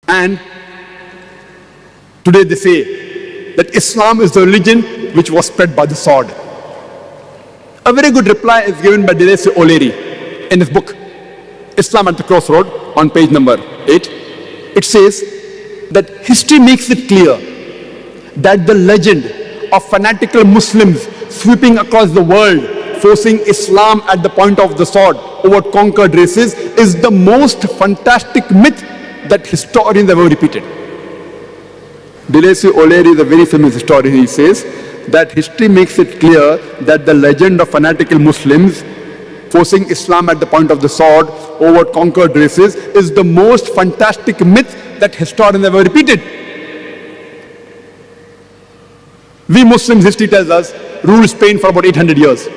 And today they say that Islam is the religion which was spread by the sword. A very good reply is given by Zakir in his book, Islam at the Crossroad, on page number 8. It says that history makes it clear that the legend of fanatical Muslims sweeping across the world, forcing Islam at the point of the sword over conquered races, is the most fantastic myth that historians have ever repeated. Deleuze O'Leary is a very famous historian. He says that history makes it clear that the legend of fanatical Muslims forcing Islam at the point of the sword over conquered races is the most fantastic myth that historians have ever repeated. We Muslims, history tells us, ruled Spain for about 800 years.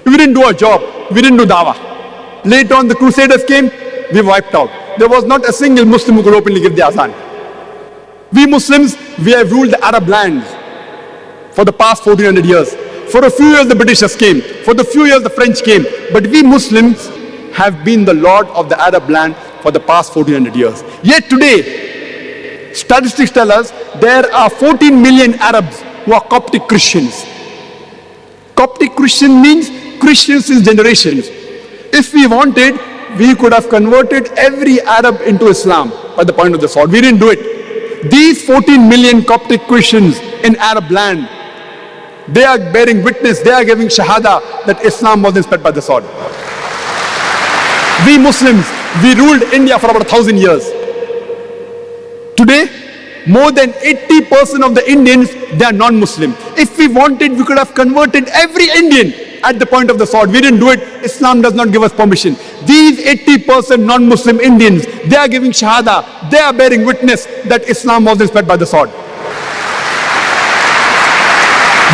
We didn't do our job. We didn't do dawah. Later on, the Crusaders came, we wiped out. There was not a single Muslim who could openly give the azan. We Muslims, we have ruled the Arab lands for the past 1400 years. For a few years, the Britishers came. For the few years, the French came. But we Muslims have been the lord of the Arab land for the past 1400 years. Yet today, statistics tell us there are 14 million Arabs who are Coptic Christians. Coptic Christian means Christians since generations. If we wanted, we could have converted every Arab into Islam by the point of the sword. We didn't do it. These 14 million Coptic Christians in Arab land, they are bearing witness, they are giving shahada that Islam wasn't spread by the sword. We Muslims, we ruled India for about 1,000 years. Today, more than 80% of the Indians, they are non-Muslim. If we wanted, we could have converted every Indian at the point of the sword. We didn't do it. Islam does not give us permission. These 80% non-Muslim Indians, they are giving shahada. They are bearing witness that Islam wasn't spread by the sword.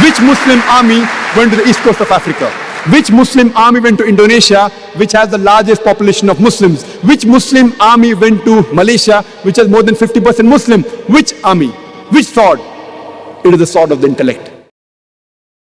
Which Muslim army went to the east coast of Africa? Which Muslim army went to Indonesia, which has the largest population of Muslims? Which Muslim army went to Malaysia, which has more than 50% Muslim? Which army? Which sword? It is the sword of the intellect.